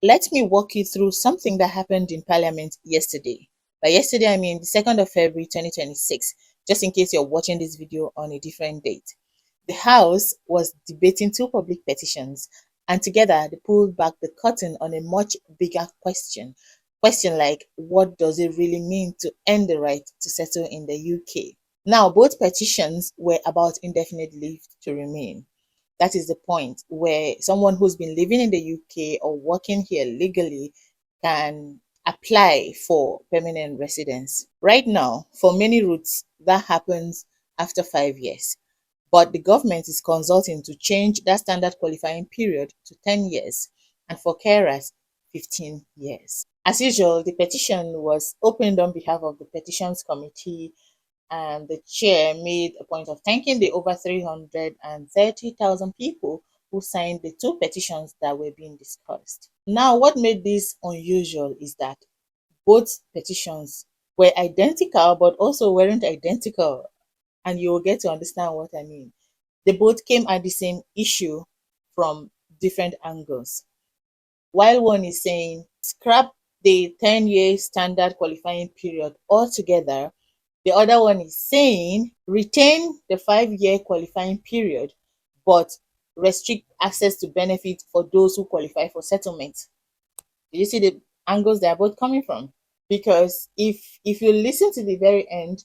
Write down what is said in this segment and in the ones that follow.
Let me walk you through something that happened in Parliament yesterday. By yesterday, I mean the 2nd of February 2026, just in case you're watching this video on a different date. The House was debating two public petitions, and together they pulled back the curtain on a much bigger question. Question like, what does it really mean to end the right to settle in the UK? Now, both petitions were about indefinite leave to remain. That is the point where someone who's been living in the UK or working here legally can apply for permanent residence. Right now, for many routes, that happens after 5 years. But the government is consulting to change that standard qualifying period to 10 years, and for carers, 15 years. As usual, the petition was opened on behalf of the Petitions Committee, and the chair made a point of thanking the over 330,000 people who signed the two petitions that were being discussed. Now, what made this unusual is that both petitions were identical but also weren't identical, and you will get to understand what I mean. They both came at the same issue from different angles. While one is saying scrap the 10-year standard qualifying period altogether, the other one is saying retain the 5-year qualifying period, but restrict access to benefit for those who qualify for settlement. Do you see the angles they are both coming from? Because if you listen to the very end,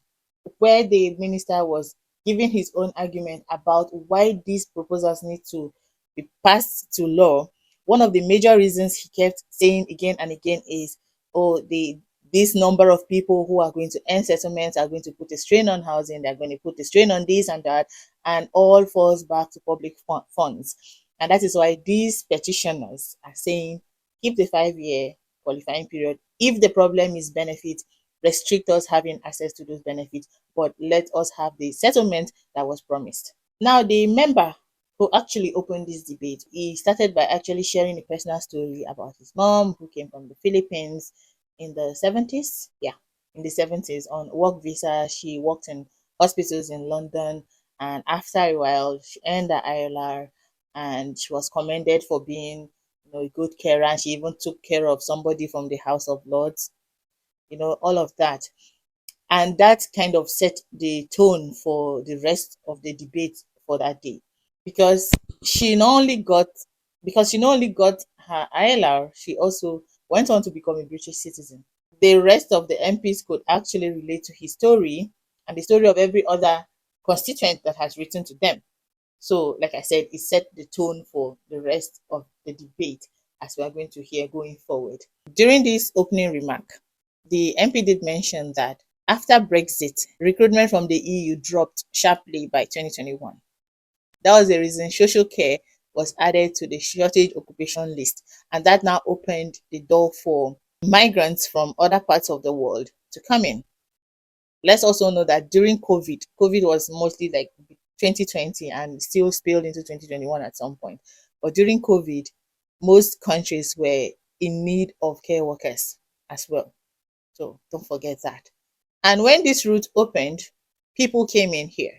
where the minister was giving his own argument about why these proposals need to be passed to law, one of the major reasons he kept saying again and again is, oh, this number of people who are going to end settlements are going to put a strain on housing, they're going to put a strain on this and that, and all falls back to public funds. And that is why these petitioners are saying keep the 5-year qualifying period. If the problem is benefit, restrict us having access to those benefits, but let us have the settlement that was promised. Now, the member who actually opened this debate, he started by actually sharing a personal story about his mom who came from the Philippines in the 70s. Yeah, in the 70s on work visa. She worked in hospitals in London, and after a while, she earned the ILR, and she was commended for being a good carer, and she even took care of somebody from the House of Lords, all of that. And that kind of set the tone for the rest of the debate for that day. Because she not only got her ILR, she also went on to become a British citizen. The rest of the MPs could actually relate to his story and the story of every other constituent that has written to them. So, like I said, it set the tone for the rest of the debate, as we are going to hear going forward. During this opening remark, the MP did mention that after Brexit, recruitment from the EU dropped sharply by 2021. That was the reason social care was added to the shortage occupation list, and that now opened the door for migrants from other parts of the world to come in. Let's also know that during COVID was mostly like 2020 and still spilled into 2021 at some point. But during COVID, most countries were in need of care workers as well. So don't forget that. And when this route opened, people came in here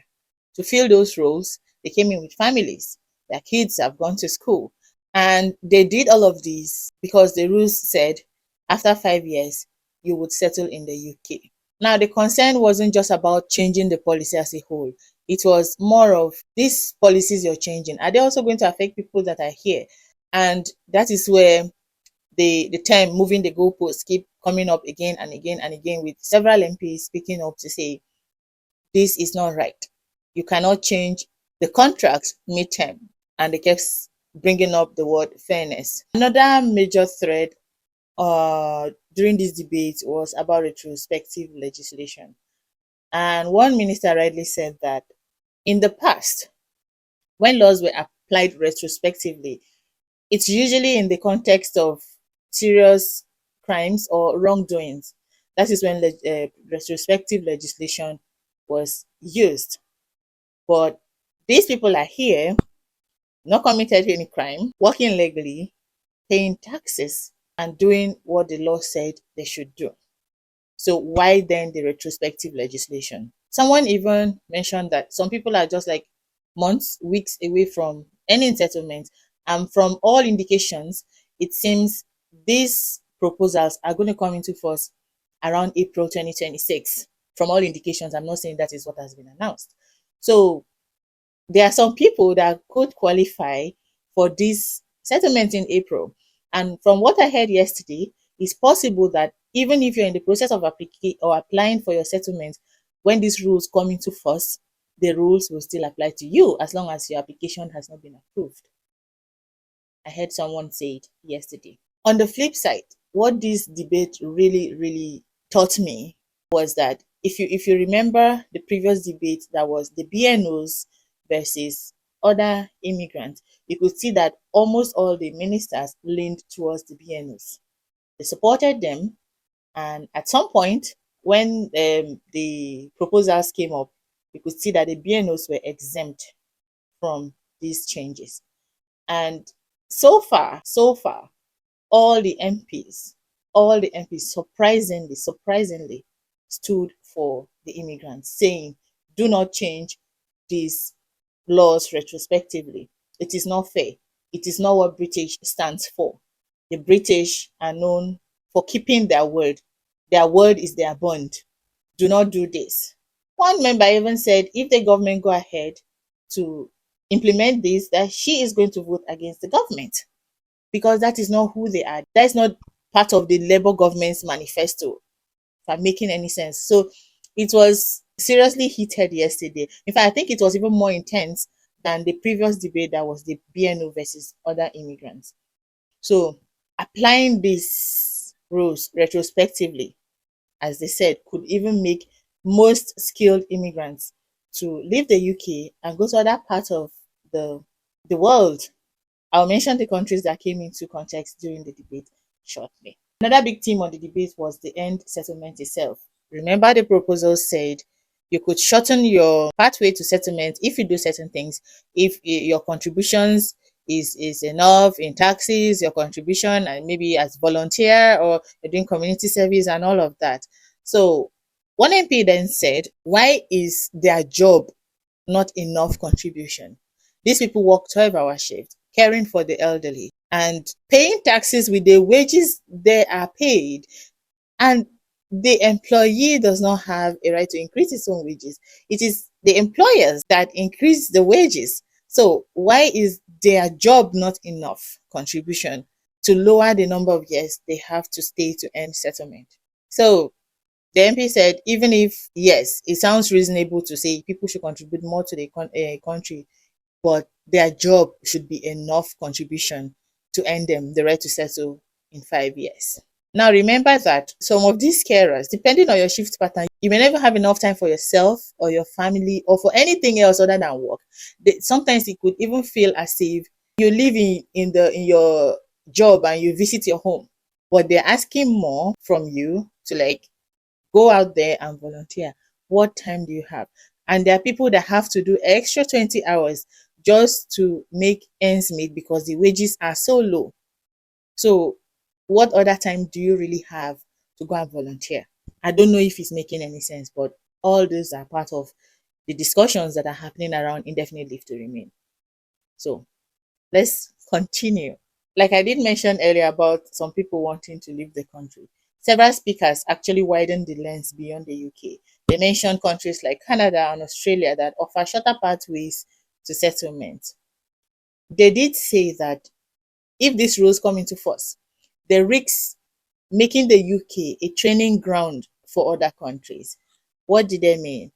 to fill those roles. They came in with families. Their kids have gone to school. And they did all of these because the rules said after 5 years, you would settle in the UK. Now, the concern wasn't just about changing the policy as a whole. It was more of these policies you're changing. Are they also going to affect people that are here? And that is where the term moving the goalposts keep coming up again and again and again, with several MPs speaking up to say this is not right. You cannot change the contract mid-term, and they kept bringing up the word fairness. Another major thread during this debate was about retrospective legislation. And one minister rightly said that in the past, when laws were applied retrospectively, it's usually in the context of serious crimes or wrongdoings. That is when retrospective legislation was used. But these people are here, not committed any crime, working legally, paying taxes, and doing what the law said they should do. So why then the retrospective legislation? Someone even mentioned that some people are just like months, weeks away from any settlement. And from all indications, it seems these proposals are going to come into force around April 2026. From all indications, I'm not saying that is what has been announced. So there are some people that could qualify for this settlement in April. And from what I heard yesterday, it's possible that even if you're in the process of applying for your settlement, when these rules come into force, the rules will still apply to you as long as your application has not been approved. I heard someone say it yesterday. On the flip side, what this debate really taught me was that if you remember the previous debate, that was the BNOs versus other immigrants, you could see that almost all the ministers leaned towards the BNOs. They supported them, and at some point, when the proposals came up, you could see that the BNOs were exempt from these changes. And so far, all the MPs surprisingly stood for the immigrants, saying, do not change these laws retrospectively. It is not fair. It is not what British stands for. The British are known for keeping their word. Their word is their bond. Do not do this. One member even said if the government go ahead to implement this, that she is going to vote against the government, because that is not who they are. That is not part of the Labour government's manifesto, if I'm making any sense. So it was seriously heated yesterday. In fact, I think it was even more intense than the previous debate that was the BNO versus other immigrants. So applying these rules retrospectively, as they said, could even make most skilled immigrants to leave the UK and go to other parts of the world. I'll mention the countries that came into context during the debate shortly. Another big theme on the debate was the end settlement itself. Remember, the proposal said you could shorten your pathway to settlement if you do certain things. If your contributions is enough in taxes, your contribution, and maybe as volunteer, or you're doing community service and all of that. So one MP then said, why is their job not enough contribution? These people work 12-hour shifts, caring for the elderly and paying taxes with the wages they are paid. And the employee does not have a right to increase its own wages. It is the employers that increase the wages. So why is their job not enough contribution to lower the number of years they have to stay to end settlement? So the MP said, even if, yes, it sounds reasonable to say people should contribute more to the country, but their job should be enough contribution to earn them the right to settle in 5 years. Now, remember that some of these carers, depending on your shift pattern, you may never have enough time for yourself or your family or for anything else other than work. Sometimes it could even feel as if you live in your job and you visit your home, but they're asking more from you to like go out there and volunteer. What time do you have? And there are people that have to do extra 20 hours just to make ends meet because the wages are so low. So what other time do you really have to go and volunteer? I don't know if it's making any sense, but all these are part of the discussions that are happening around indefinite leave to remain. So let's continue. Like I did mention earlier about some people wanting to leave the country, several speakers actually widened the lens beyond the UK. They mentioned countries like Canada and Australia that offer shorter pathways to settlement. They did say that if these rules come into force, they risk making the UK a training ground for other countries. What did they mean?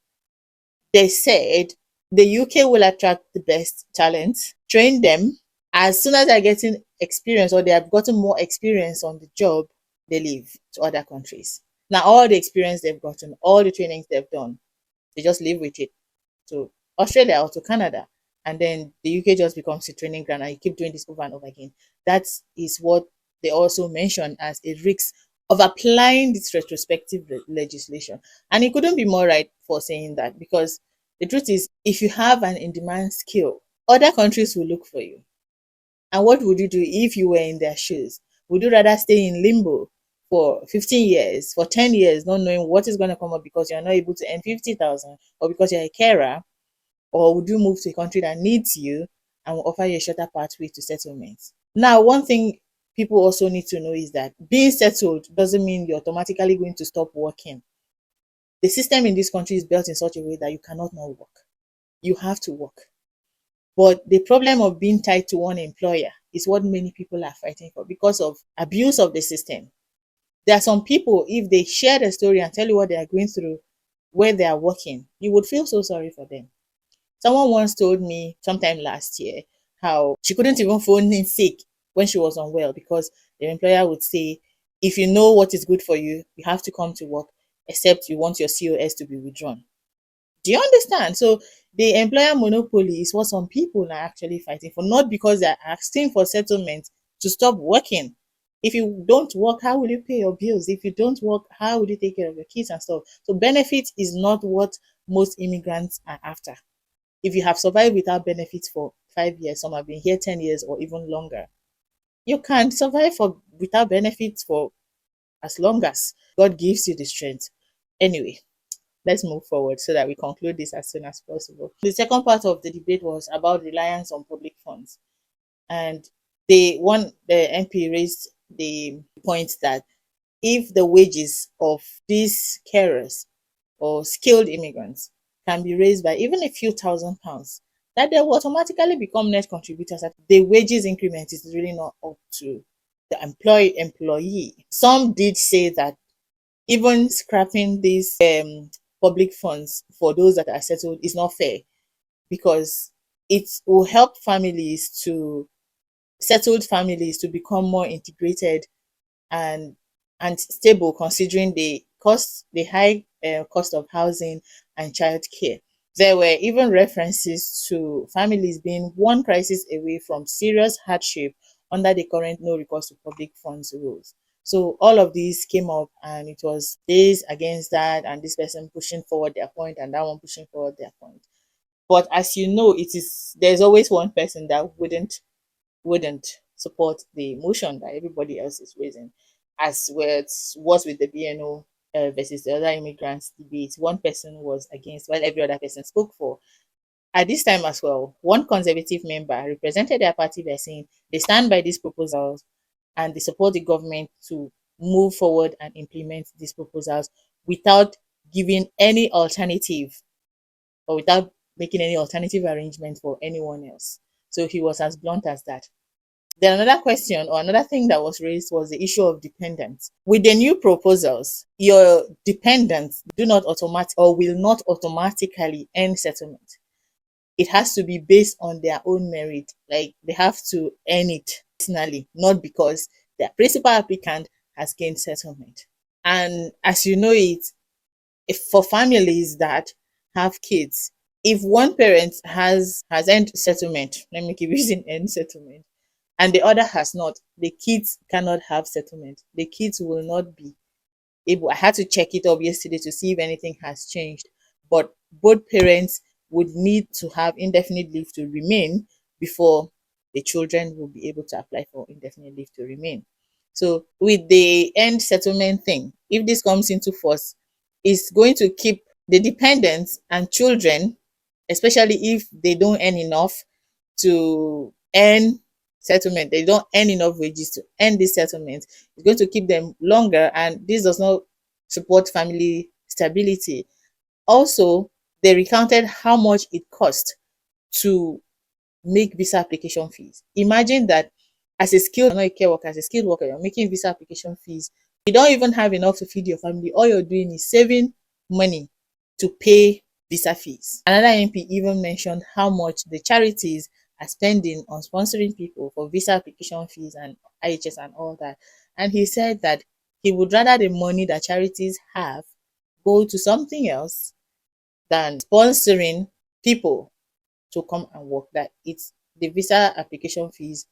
They said the UK will attract the best talent, train them. As soon as they're getting experience or they have gotten more experience on the job, they leave to other countries. Now, all the experience they've gotten, all the trainings they've done, they just live with it to Australia or to Canada. And then the UK just becomes a training ground and you keep doing this over and over again. That is what they also mentioned as a risk of applying this retrospective legislation. And it couldn't be more right for saying that, because the truth is, if you have an in-demand skill, other countries will look for you. And what would you do if you were in their shoes? Would you rather stay in limbo for 15 years, for 10 years, not knowing what is going to come up because you're not able to earn 50,000, or because you're a carer? Or would you move to a country that needs you and will offer you a shorter pathway to settlement? Now, one thing people also need to know is that being settled doesn't mean you're automatically going to stop working. The system in this country is built in such a way that you cannot not work. You have to work. But the problem of being tied to one employer is what many people are fighting for because of abuse of the system. There are some people, if they share the story and tell you what they are going through where they are working, you would feel so sorry for them. Someone once told me sometime last year how she couldn't even phone in sick when she was unwell because the employer would say, if you know what is good for you, you have to come to work, except you want your COS to be withdrawn. Do you understand? So the employer monopoly is what some people are actually fighting for, not because they're asking for settlement to stop working. If you don't work, how will you pay your bills? If you don't work, how will you take care of your kids and stuff? So benefit is not what most immigrants are after. If you have survived without benefits for 5 years, some have been here 10 years or even longer, you can survive for without benefits for as long as God gives you the strength. Anyway, let's move forward so that we conclude this as soon as possible. The second part of the debate was about reliance on public funds. And the MP raised the point that if the wages of these carers or skilled immigrants can be raised by even a few £1,000s, that they will automatically become net contributors. That the wages increment is really not up to the employee. Some did say that even scrapping these public funds for those that are settled is not fair because it will help settled families to become more integrated and stable, considering the high cost of housing and childcare. There were even references to families being one crisis away from serious hardship under the current no recourse to public funds rules. So all of these came up, and it was this against that, and this person pushing forward their point, and that one pushing forward their point. But as you know, there's always one person that wouldn't support the motion that everybody else is raising. As was with the BNO versus the other immigrants debate, one person was against while every other person spoke for. At this time as well, one conservative member represented their party by saying they stand by these proposals and they support the government to move forward and implement these proposals without giving any alternative or without making any alternative arrangement for anyone else. So he was as blunt as that. Then another question or another thing that was raised was the issue of dependents. With the new proposals, your dependents do not automatic or will not automatically earn settlement. It has to be based on their own merit. Like they have to earn it personally, not because their principal applicant has gained settlement. And as you know it, if for families that have kids, if one parent has earned settlement, let me keep using earned settlement, and the other has not, the kids cannot have settlement. The kids will not be able. I had to check it up yesterday to see if anything has changed, but both parents would need to have indefinite leave to remain before the children will be able to apply for indefinite leave to remain. So with the end settlement thing, if this comes into force, it's going to keep the dependents and children, especially if they don't earn enough to earn settlement, they don't earn enough wages to earn this settlement, it's going to keep them longer, and this does not support family stability. Also, they recounted how much it cost to make visa application fees. Imagine that as a skilled, not a care worker, as a skilled worker, you're making visa application fees. You don't even have enough to feed your family. All you're doing is saving money to pay visa fees. Another MP even mentioned how much the charities are spending on sponsoring people for visa application fees and IHS and all that. And he said that he would rather the money that charities have go to something else than sponsoring people to come and work. That it's the visa application fees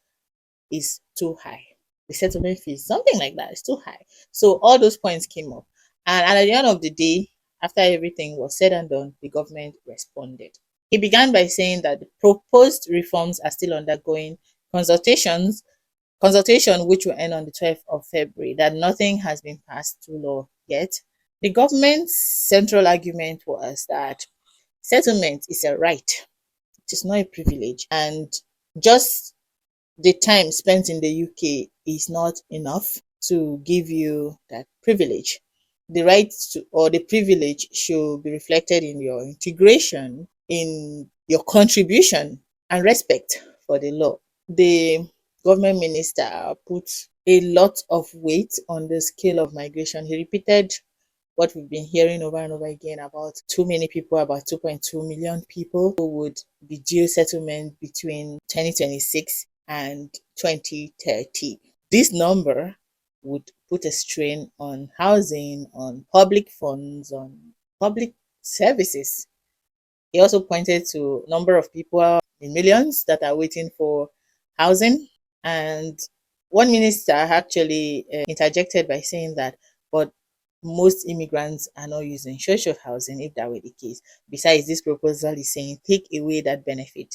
is too high. The settlement fees, something like that, is too high. So all those points came up. And at the end of the day, after everything was said and done, the government responded. He began by saying that the proposed reforms are still undergoing consultation which will end on the 12th of February, that nothing has been passed to law yet. The government's central argument was that settlement is a right, it is not a privilege, and just the time spent in the UK is not enough to give you that privilege. The right to or the privilege should be reflected in your integration, in your contribution, and respect for the law. The government minister put a lot of weight on the scale of migration. He repeated what we've been hearing over and over again about too many people, about 2.2 million people who would be due settlement between 2026 and 2030. This number would put a strain on housing, on public funds, on public services. He also pointed to number of people in millions that are waiting for housing. And one minister actually interjected by saying that, but most immigrants are not using social housing if that were the case. Besides, this proposal is saying take away that benefit,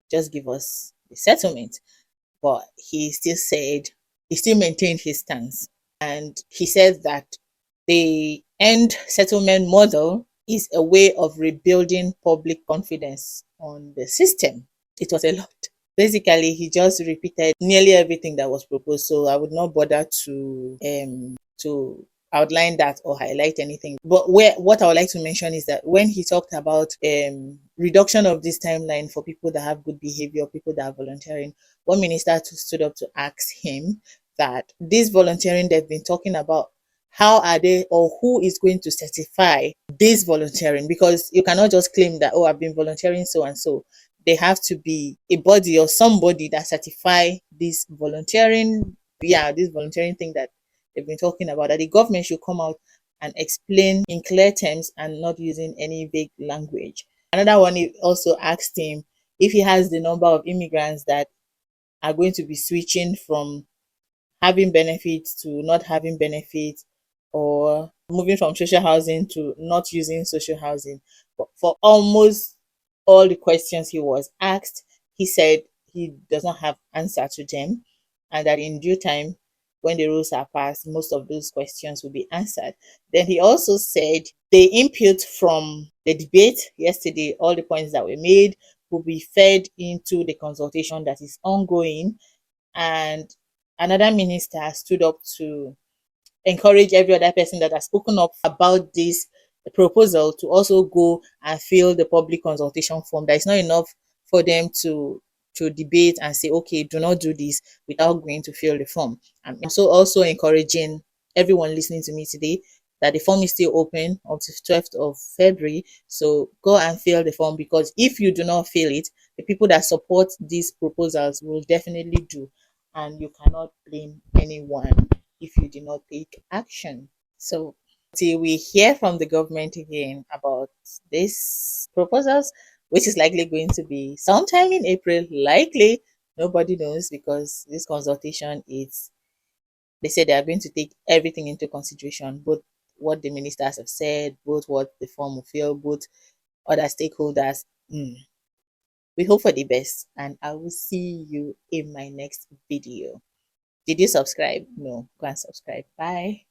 just give us the settlement. But he still maintained his stance. And he said that the end settlement model is a way of rebuilding public confidence on the system. It was a lot. Basically, he just repeated nearly everything that was proposed. So I would not bother to outline that or highlight anything. But what I would like to mention is that when he talked about reduction of this timeline for people that have good behavior, people that are volunteering, one minister stood up to ask him that this volunteering they've been talking about, how are they or who is going to certify this volunteering? Because you cannot just claim that, oh, I've been volunteering so and so. They have to be a body or somebody that certify this volunteering, this volunteering thing that they've been talking about, that the government should come out and explain in clear terms and not using any vague language. Another one, he also asked him if he has the number of immigrants that are going to be switching from having benefits to not having benefits, or moving from social housing to not using social housing. But for almost all the questions he was asked, he said he does not have answer to them, and that in due time, when the rules are passed, most of those questions will be answered. Then he also said the input from the debate yesterday, all the points that were made, will be fed into the consultation that is ongoing. And another minister stood up to encourage every other person that has spoken up about this proposal to also go and fill the public consultation form. That it's not enough for them to debate and say, okay, do not do this without going to fill the form. I'm also encouraging everyone listening to me today that the form is still open until 12th of February. So go and fill the form, because if you do not fill it, the people that support these proposals will definitely do, and you cannot blame anyone if you do not take action. So till we hear from the government again about these proposals, which is likely going to be sometime in April, likely, nobody knows, because this consultation is, they say they are going to take everything into consideration, both what the ministers have said, both what the form will feel, both other stakeholders. We hope for the best, and I will see you in my next video. Did you subscribe? No, go and subscribe. Bye.